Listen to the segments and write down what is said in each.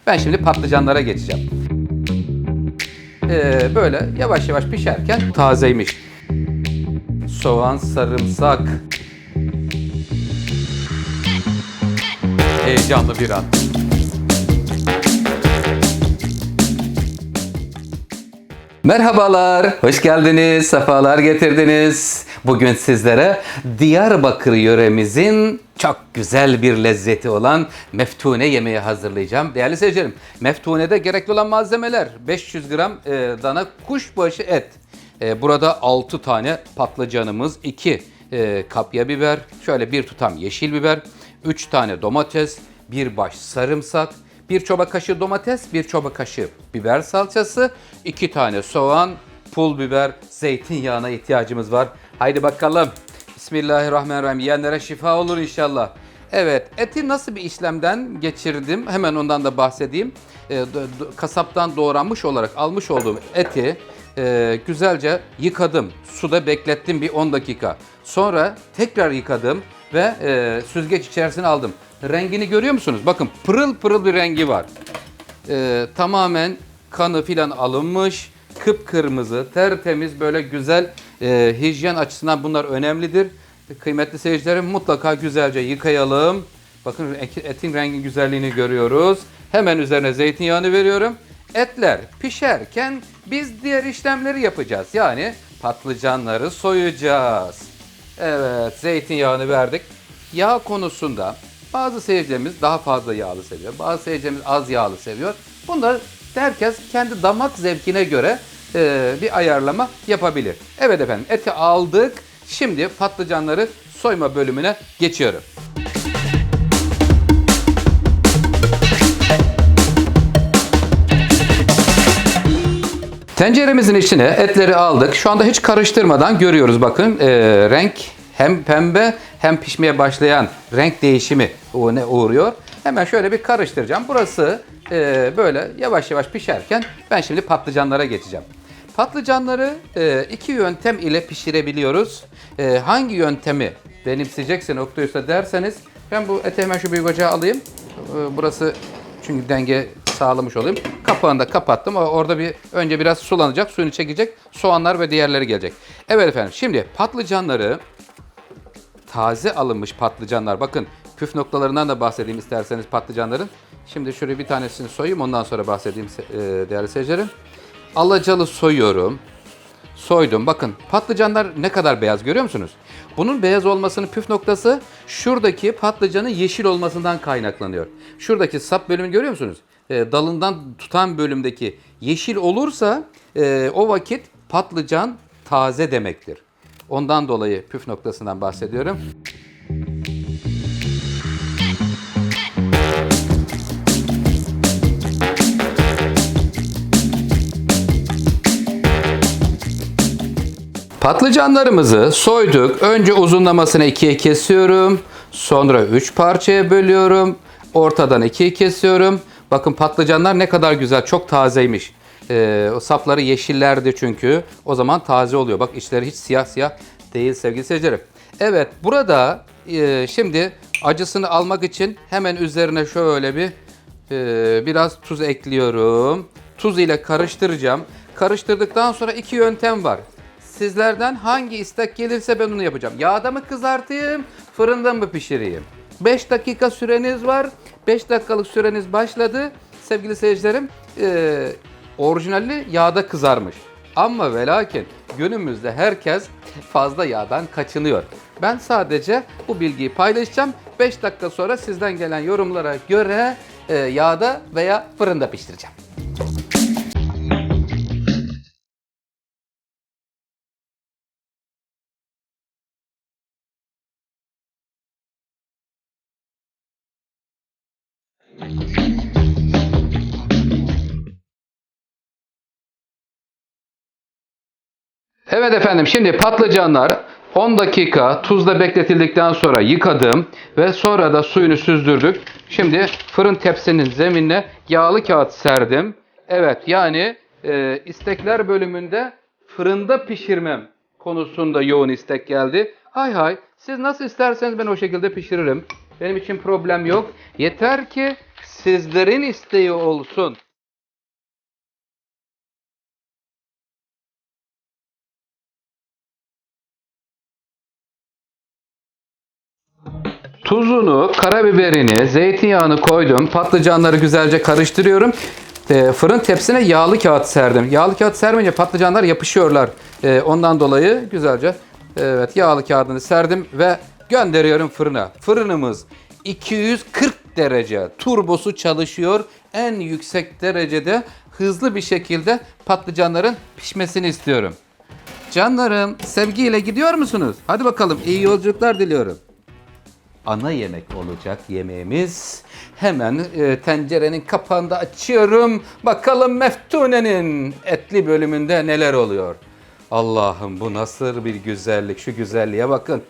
Ben şimdi patlıcanlara geçeceğim. Böyle yavaş yavaş pişerken tazeymiş. Soğan, sarımsak. Heyecanlı bir an. Merhabalar, hoş geldiniz, sefalar getirdiniz. Bugün sizlere Diyarbakır yöremizin çok güzel bir lezzeti olan meftune yemeği hazırlayacağım. Değerli seyircilerim, meftunede gerekli olan malzemeler 500 gram dana kuşbaşı et. Burada 6 tane patlıcanımız, 2 kapya biber, şöyle bir tutam yeşil biber, 3 tane domates, bir baş sarımsak, 1 çorba kaşığı domates, 1 çorba kaşığı biber salçası, 2 tane soğan, pul biber, zeytinyağına ihtiyacımız var. Haydi bakalım. Bismillahirrahmanirrahim. Yiyenlere şifa olur inşallah. Evet, eti nasıl bir işlemden geçirdim? Hemen ondan da bahsedeyim. Kasaptan doğranmış olarak almış olduğum eti güzelce yıkadım. Suda beklettim bir 10 dakika. Sonra tekrar yıkadım ve süzgeç içerisine aldım. Rengini görüyor musunuz? Bakın pırıl pırıl bir rengi var. Tamamen kanı filan alınmış. Kıpkırmızı, tertemiz, böyle güzel. Hijyen açısından bunlar önemlidir. Kıymetli seyircilerim, mutlaka güzelce yıkayalım. Bakın etin rengi güzelliğini görüyoruz. Hemen üzerine zeytinyağını veriyorum. Etler pişerken biz diğer işlemleri yapacağız. Yani patlıcanları soyacağız. Evet, zeytinyağını verdik. Yağ konusunda bazı seyircilerimiz daha fazla yağlı seviyor. Bazı seyircilerimiz az yağlı seviyor. Bunlar herkes kendi damak zevkine göre bir ayarlama yapabilir. Evet efendim, eti aldık. Şimdi patlıcanları soyma bölümüne geçiyorum. Tenceremizin içine etleri aldık. Şu anda hiç karıştırmadan görüyoruz, bakın renk hem pembe hem pişmeye başlayan renk değişimi uğruyor. Hemen şöyle bir karıştıracağım. Burası böyle yavaş yavaş pişerken ben şimdi patlıcanlara geçeceğim. Patlıcanları iki yöntem ile pişirebiliyoruz. Hangi yöntemi benimseyeceksin Oktay Usta derseniz, ben bu eti hemen şu büyük ocağa alayım. Burası çünkü denge sağlamış olayım. Kapağını da kapattım. Orada önce biraz sulanacak, suyunu çekecek. Soğanlar ve diğerleri gelecek. Evet efendim, şimdi patlıcanları, taze alınmış patlıcanlar. Bakın püf noktalarından da bahsedeyim isterseniz patlıcanların. Şimdi şuraya bir tanesini soyayım, ondan sonra bahsedeyim değerli seyircilerim. Alacalı soyuyorum. Soydum. Bakın patlıcanlar ne kadar beyaz, görüyor musunuz? Bunun beyaz olmasının püf noktası şuradaki patlıcanın yeşil olmasından kaynaklanıyor. Şuradaki sap bölümünü görüyor musunuz? Dalından tutan bölümdeki yeşil olursa o vakit patlıcan taze demektir. Ondan dolayı püf noktasından bahsediyorum. Patlıcanlarımızı soyduk. Önce uzunlamasını ikiye kesiyorum. Sonra 3 parçaya bölüyorum. Ortadan ikiye kesiyorum. Bakın patlıcanlar ne kadar güzel, çok tazeymiş. O sapları yeşillerdi çünkü. O zaman taze oluyor. Bak içleri hiç siyah siyah değil sevgili seyircilerim. Evet, burada şimdi acısını almak için hemen üzerine şöyle biraz tuz ekliyorum. Tuz ile karıştıracağım. Karıştırdıktan sonra iki yöntem var. Sizlerden hangi istek gelirse ben onu yapacağım. Yağda mı kızartayım, fırında mı pişireyim? 5 dakika süreniz var. 5 dakikalık süreniz başladı. Sevgili seyircilerim, orijinali yağda kızarmış. Ama ve lakin günümüzde herkes fazla yağdan kaçınıyor. Ben sadece bu bilgiyi paylaşacağım. 5 dakika sonra sizden gelen yorumlara göre yağda veya fırında pişireceğim. Evet efendim, şimdi patlıcanlar 10 dakika tuzla bekletildikten sonra yıkadım ve sonra da suyunu süzdürdük. Şimdi fırın tepsinin zeminine yağlı kağıt serdim. Evet, yani istekler bölümünde fırında pişirmem konusunda yoğun istek geldi. Hay siz nasıl isterseniz ben o şekilde pişiririm. Benim için problem yok. Yeter ki sizlerin isteği olsun. Tuzunu, karabiberini, zeytinyağını koydum. Patlıcanları güzelce karıştırıyorum. Fırın tepsisine yağlı kağıt serdim. Yağlı kağıt sermeyince patlıcanlar yapışıyorlar. Ondan dolayı güzelce yağlı kağıdını serdim ve gönderiyorum fırına. Fırınımız 240 derece. Turbosu çalışıyor. En yüksek derecede hızlı bir şekilde patlıcanların pişmesini istiyorum. Canlarım, sevgiyle gidiyor musunuz? Hadi bakalım, iyi yolculuklar diliyorum. Ana yemek olacak yemeğimiz. Hemen tencerenin kapağını da açıyorum. Bakalım Meftune'nin etli bölümünde neler oluyor. Allah'ım, bu nasıl bir güzellik. Şu güzelliğe bakın.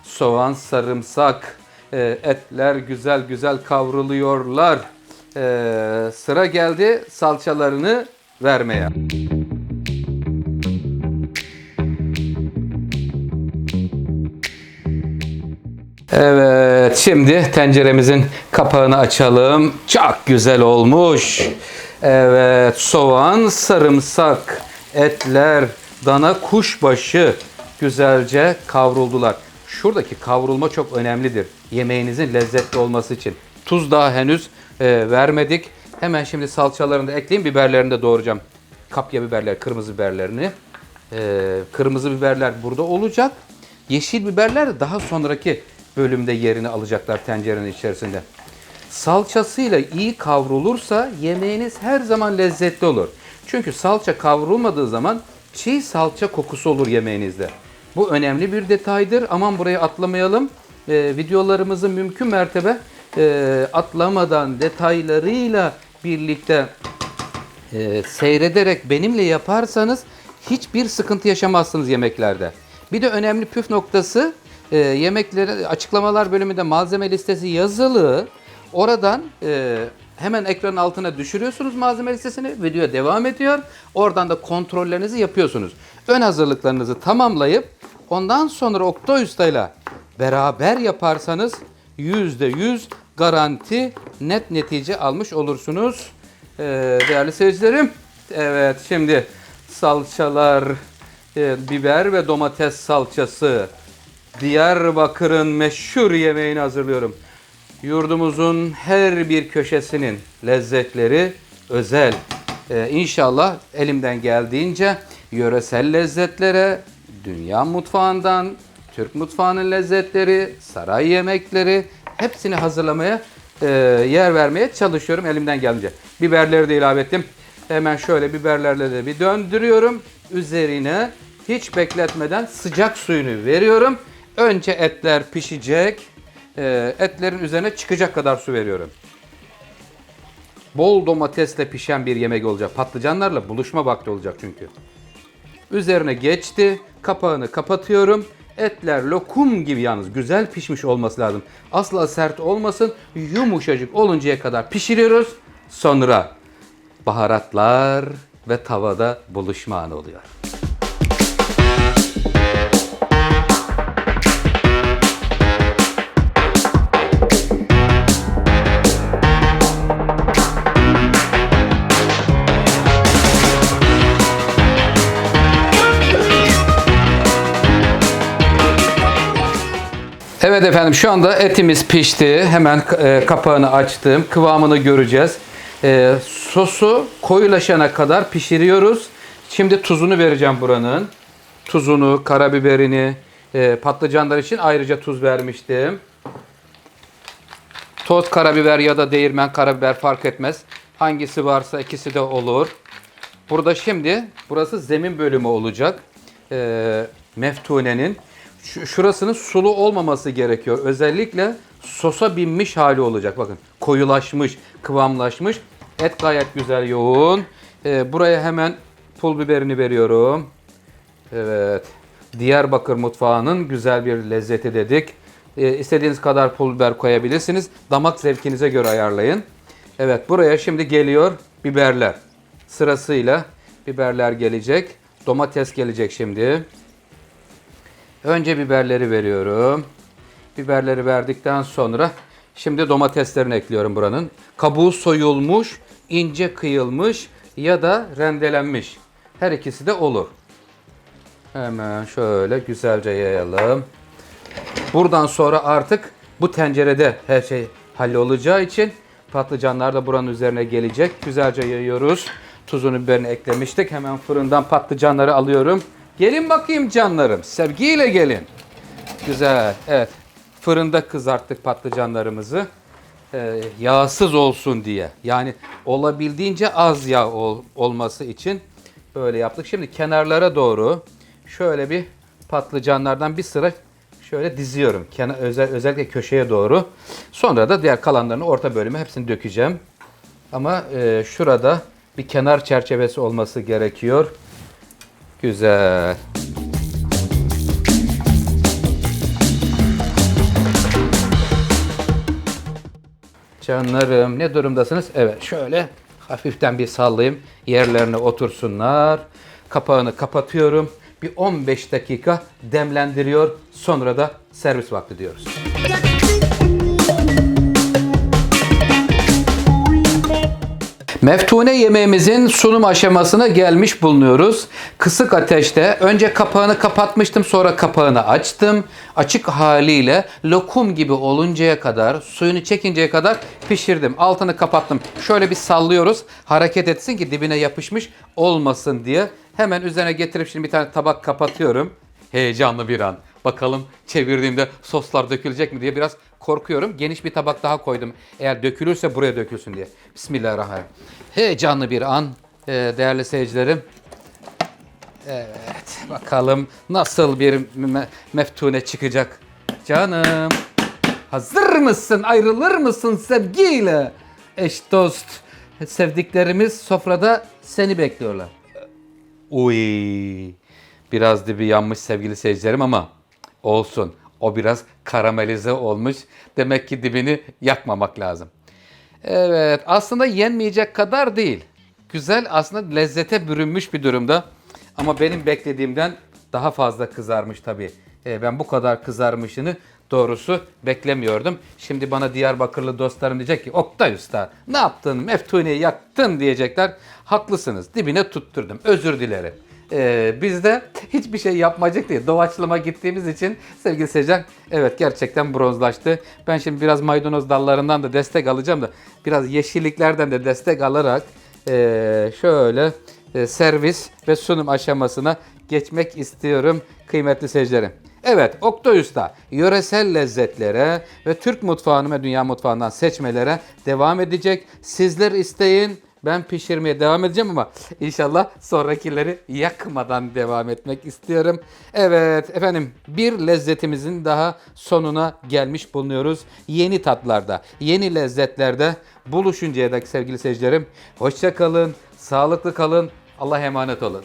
Soğan, sarımsak, etler güzel güzel kavruluyorlar. Sıra geldi salçalarını vermeye. Evet, şimdi tenceremizin kapağını açalım. Çok güzel olmuş. Evet, soğan, sarımsak, etler, dana kuşbaşı güzelce kavruldular. Şuradaki kavrulma çok önemlidir. Yemeğinizin lezzetli olması için. Tuz daha henüz vermedik. Hemen şimdi salçalarını da ekleyeyim. Biberlerini de doğrayacağım. Kapya biberler, kırmızı biberlerini. Kırmızı biberler burada olacak. Yeşil biberler daha sonraki bölümde yerini alacaklar tencerenin içerisinde. Salçasıyla iyi kavrulursa yemeğiniz her zaman lezzetli olur. Çünkü salça kavrulmadığı zaman çiğ salça kokusu olur yemeğinizde. Bu önemli bir detaydır. Aman burayı atlamayalım. Videolarımızı mümkün mertebe atlamadan detaylarıyla birlikte seyrederek benimle yaparsanız hiçbir sıkıntı yaşamazsınız yemeklerde. Bir de önemli püf noktası, yemekleri açıklamalar bölümünde malzeme listesi yazılı. Oradan hemen ekranın altına düşürüyorsunuz malzeme listesini. Video devam ediyor. Oradan da kontrollerinizi yapıyorsunuz. Ön hazırlıklarınızı tamamlayıp ondan sonra Oktay Usta'yla beraber yaparsanız %100 garanti net netice almış olursunuz. Değerli seyircilerim. Evet, şimdi salçalar, biber ve domates salçası. Diyarbakır'ın meşhur yemeğini hazırlıyorum. Yurdumuzun her bir köşesinin lezzetleri özel. İnşallah elimden geldiğince yöresel lezzetlere, dünya mutfağından, Türk mutfağının lezzetleri, saray yemekleri hepsini hazırlamaya, yer vermeye çalışıyorum elimden gelince. Biberleri de ilave ettim. Hemen şöyle biberlerle de bir döndürüyorum. Üzerine hiç bekletmeden sıcak suyunu veriyorum. Önce etler pişecek. Etlerin üzerine çıkacak kadar su veriyorum. Bol domatesle pişen bir yemek olacak. Patlıcanlarla buluşma vakti olacak çünkü. Üzerine geçti. Kapağını kapatıyorum. Etler lokum gibi, yalnız güzel pişmiş olması lazım. Asla sert olmasın. Yumuşacık oluncaya kadar pişiriyoruz. Sonra baharatlar ve tavada buluşma anı oluyor. Evet efendim, şu anda etimiz pişti. Hemen kapağını açtım. Kıvamını göreceğiz. Sosu koyulaşana kadar pişiriyoruz. Şimdi tuzunu vereceğim buranın. Tuzunu, karabiberini, patlıcanlar için ayrıca tuz vermiştim. Toz karabiber ya da değirmen karabiber fark etmez. Hangisi varsa ikisi de olur. Burada şimdi burası zemin bölümü olacak. Meftune'nin. Şurasının sulu olmaması gerekiyor. Özellikle sosa binmiş hali olacak. Bakın, koyulaşmış, kıvamlaşmış. Et gayet güzel yoğun. Buraya hemen pul biberini veriyorum. Evet. Diyarbakır mutfağının güzel bir lezzeti dedik. İstediğiniz kadar pul biber koyabilirsiniz. Damak zevkinize göre ayarlayın. Evet, buraya şimdi geliyor biberler. Sırasıyla biberler gelecek. Domates gelecek şimdi. Önce biberleri veriyorum. Biberleri verdikten sonra Şimdi domateslerini ekliyorum buranın. Kabuğu soyulmuş, ince kıyılmış ya da rendelenmiş. Her ikisi de olur. Hemen şöyle güzelce yayalım. Buradan sonra artık bu tencerede her şey hallolacağı için patlıcanlar da buranın üzerine gelecek. Güzelce yayıyoruz. Tuzunu biberini eklemiştik. Hemen fırından patlıcanları alıyorum. Gelin bakayım canlarım. Sevgiyle gelin. Güzel. Evet. Fırında kızarttık patlıcanlarımızı. Yağsız olsun diye. Yani olabildiğince az yağ olması için böyle yaptık. Şimdi kenarlara doğru şöyle bir patlıcanlardan bir sıra şöyle diziyorum. Özellikle köşeye doğru. Sonra da diğer kalanlarını orta bölüme hepsini dökeceğim. Ama şurada bir kenar çerçevesi olması gerekiyor. Güzel. Canlarım ne durumdasınız? Evet şöyle hafiften bir sallayayım. Yerlerine otursunlar. Kapağını kapatıyorum. Bir 15 dakika demlendiriyor. Sonra da servis vakti diyoruz. Meftune yemeğimizin sunum aşamasına gelmiş bulunuyoruz. Kısık ateşte önce kapağını kapatmıştım, sonra kapağını açtım. Açık haliyle lokum gibi oluncaya kadar, suyunu çekinceye kadar pişirdim. Altını kapattım. Şöyle bir sallıyoruz. Hareket etsin ki dibine yapışmış olmasın diye. Hemen üzerine getirip şimdi bir tane tabak kapatıyorum. Heyecanlı bir an. Bakalım çevirdiğimde soslar dökülecek mi diye biraz korkuyorum. Geniş bir tabak daha koydum. Eğer dökülürse buraya dökülsün diye. Bismillahirrahmanirrahim. Heyecanlı bir an değerli seyircilerim. Evet bakalım nasıl bir meftune çıkacak. Canım hazır mısın? Ayrılır mısın sevgiyle? Eş dost sevdiklerimiz sofrada seni bekliyorlar. Uy. Biraz dibi yanmış sevgili seyircilerim ama olsun. O biraz karamelize olmuş. Demek ki dibini yakmamak lazım. Evet, aslında yenmeyecek kadar değil. Güzel, aslında lezzete bürünmüş bir durumda. Ama benim beklediğimden daha fazla kızarmış tabii. Ben bu kadar kızarmışını doğrusu beklemiyordum. Şimdi bana Diyarbakırlı dostlarım diyecek ki Oktay Usta ne yaptın? Meftune'yi yaktın diyecekler. Haklısınız. Dibine tutturdum. Özür dilerim. Biz de hiçbir şey yapmacık değil. Doğaçlama gittiğimiz için sevgili seyirciler, evet gerçekten bronzlaştı. Ben şimdi biraz maydanoz dallarından da destek alacağım da biraz yeşilliklerden de destek alarak şöyle servis ve sunum aşamasına geçmek istiyorum kıymetli seyircilerim. Evet, Oktay Usta yöresel lezzetlere ve Türk mutfağını ve dünya mutfağından seçmelere devam edecek. Sizler isteyin, ben pişirmeye devam edeceğim ama inşallah sonrakileri yakmadan devam etmek istiyorum. Evet efendim, bir lezzetimizin daha sonuna gelmiş bulunuyoruz. Yeni tatlarda, yeni lezzetlerde buluşuncaya dek sevgili seyircilerim, hoşça kalın, sağlıklı kalın, Allah'a emanet olun.